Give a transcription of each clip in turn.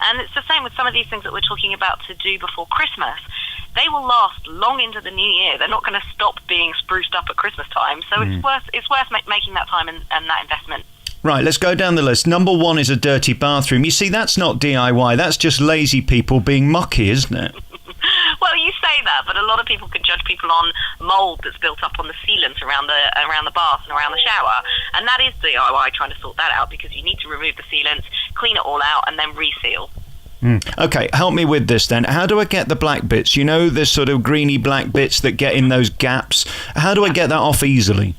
And it's the same with some of these things that we're talking about to do before Christmas. They will last long into the new year. They're not going to stop being spruced up at Christmas time. So it's worth making that time and that investment. Right, let's go down the list. Number 1 is a dirty bathroom. You see, that's not DIY. That's just lazy people being mucky, isn't it? Well, you say that, but a lot of people can judge people on mould that's built up on the sealant around the bath and around the shower. And that is DIY, trying to sort that out, because you need to remove the sealant, clean it all out, and then reseal. Okay, help me with this then. How do I get the black bits? You know, the sort of greeny black bits that get in those gaps. How do I get that off easily?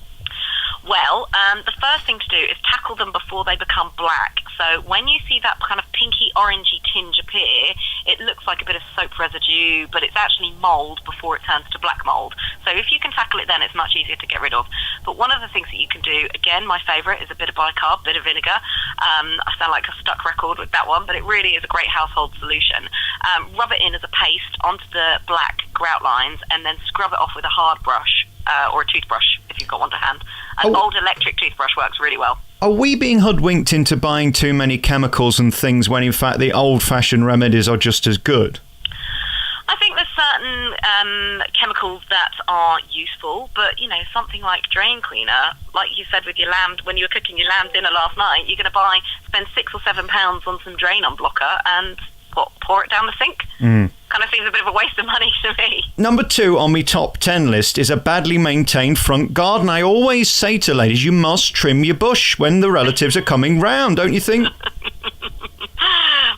Well, the first thing to do is tackle them before they become black. So when you see that kind of pinky orangey tinge appear, it looks like a bit of soap residue, but it's actually mould before it turns to black mould. So if you can tackle it then, it's much easier to get rid of. But one of the things that you can do, again, my favourite is a bit of bicarb, bit of vinegar. I sound like a stuck record with that one, but it really is a great household solution. Rub it in as a paste onto the black grout lines and then scrub it off with a hard brush. Or a toothbrush, if you've got one to hand. An old electric toothbrush works really well. Are we being hoodwinked into buying too many chemicals and things when, in fact, the old-fashioned remedies are just as good? I think there's certain chemicals that are useful, but, you know, something like drain cleaner, like you said with your lamb, when you were cooking your lamb dinner last night, you're going to spend £6 or £7 on some drain unblocker and, pour it down the sink? Kind of seems a bit of a waste of money to me. Number 2 on my top 10 list is a badly maintained front garden. I always say to ladies, you must trim your bush when the relatives are coming round, don't you think?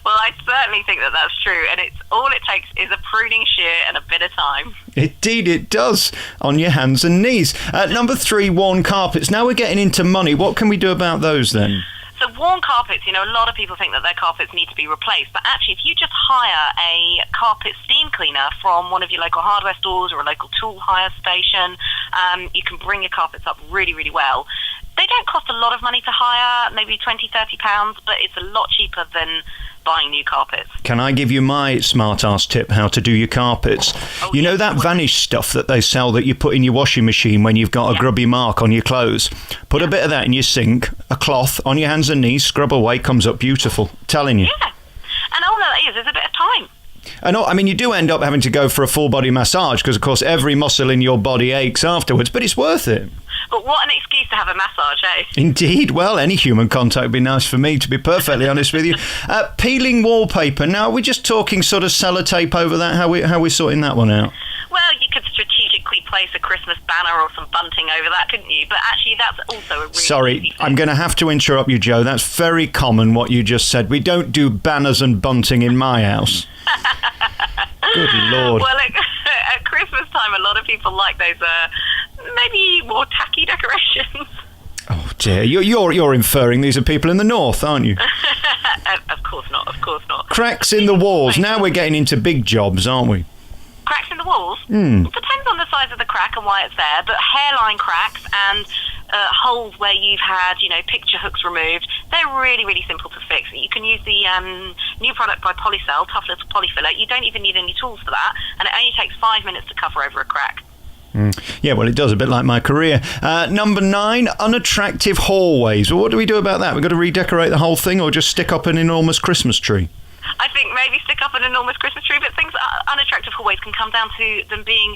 Well, I certainly think that that's true, and all it takes is a pruning shear and a bit of time. Indeed it does, on your hands and knees. Number 3, worn carpets. Now we're getting into money. What can we do about those then? So worn carpets, you know, a lot of people think that their carpets need to be replaced, but actually if you just hire a carpet steam cleaner from one of your local hardware stores or a local tool hire station, you can bring your carpets up really, really well. They don't cost a lot of money to hire, maybe £20-30, but it's a lot cheaper than buying new carpets. Can I give you my smart-ass tip how to do your carpets? You know that vanish stuff that they sell that you put in your washing machine when you've got a grubby mark on your clothes? Put a bit of that in your sink, a cloth on your hands and knees, scrub away, comes up beautiful. Telling you. Yeah, and all that is a bit of time. And I mean, you do end up having to go for a full-body massage because, of course, every muscle in your body aches afterwards, but it's worth it. But what an excuse to have a massage, eh? Indeed. Well, any human contact would be nice for me, to be perfectly honest with you. Peeling wallpaper. Now, are we just talking sort of sellotape over that? How we sorting that one out? Well, you could strategically place a Christmas banner or some bunting over that, couldn't you? But actually, that's also a really Sorry, easy thing. I'm going to have to interrupt you, Joe. That's very common, what you just said. We don't do banners and bunting in my house. Good Lord. Well, at Christmas time, a lot of people like those maybe more tacky decorations. Oh dear, you're inferring these are people in the north, aren't you? Of course not. Cracks in the walls. Now we're getting into big jobs, aren't we? Cracks in the walls? It depends on the size of the crack and why it's there, but hairline cracks and holes where you've had, picture hooks removed, they're really, really simple to fix. You can use the new product by Polycell, Tough Little Polyfiller. You don't even need any tools for that, and it only takes 5 minutes to cover over a crack. Yeah, well, it does, a bit like my career. Number 9, unattractive hallways. Well, what do we do about that? We've got to redecorate the whole thing or just stick up an enormous Christmas tree? I think maybe stick up an enormous Christmas tree, but things unattractive hallways can come down to them being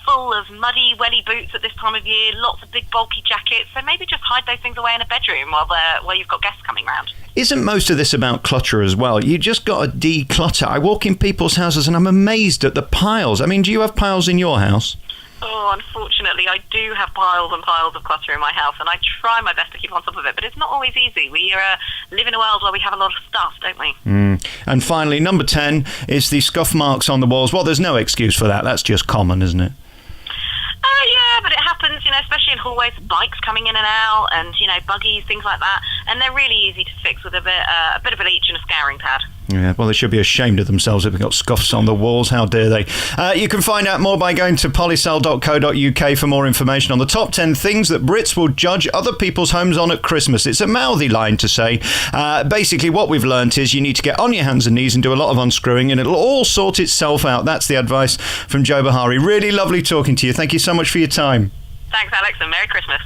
full of muddy, welly boots at this time of year, lots of big bulky jackets, so maybe just hide those things away in a bedroom while you've got guests coming round. Isn't most of this about clutter as well? You just got to declutter. I walk in people's houses and I'm amazed at the piles. I mean, do you have piles in your house? Oh, unfortunately, I do have piles and piles of clutter in my house, and I try my best to keep on top of it, but it's not always easy. We live in a world where we have a lot of stuff, don't we? And finally, number 10 is the scuff marks on the walls. Well, there's no excuse for that. That's just common, isn't it? Yeah, but it happens, especially in hallways, bikes coming in and out, and, buggies, things like that, and they're really easy to fix with a bit of bleach and a scouring pad. Yeah, well, they should be ashamed of themselves if they've got scuffs on the walls. How dare they? You can find out more by going to polycell.co.uk for more information on the top 10 things that Brits will judge other people's homes on at Christmas. It's a mouthy line to say. Basically, what we've learnt is you need to get on your hands and knees and do a lot of unscrewing, and it'll all sort itself out. That's the advice from Joe Behari. Really lovely talking to you. Thank you so much for your time. Thanks, Alex, and Merry Christmas.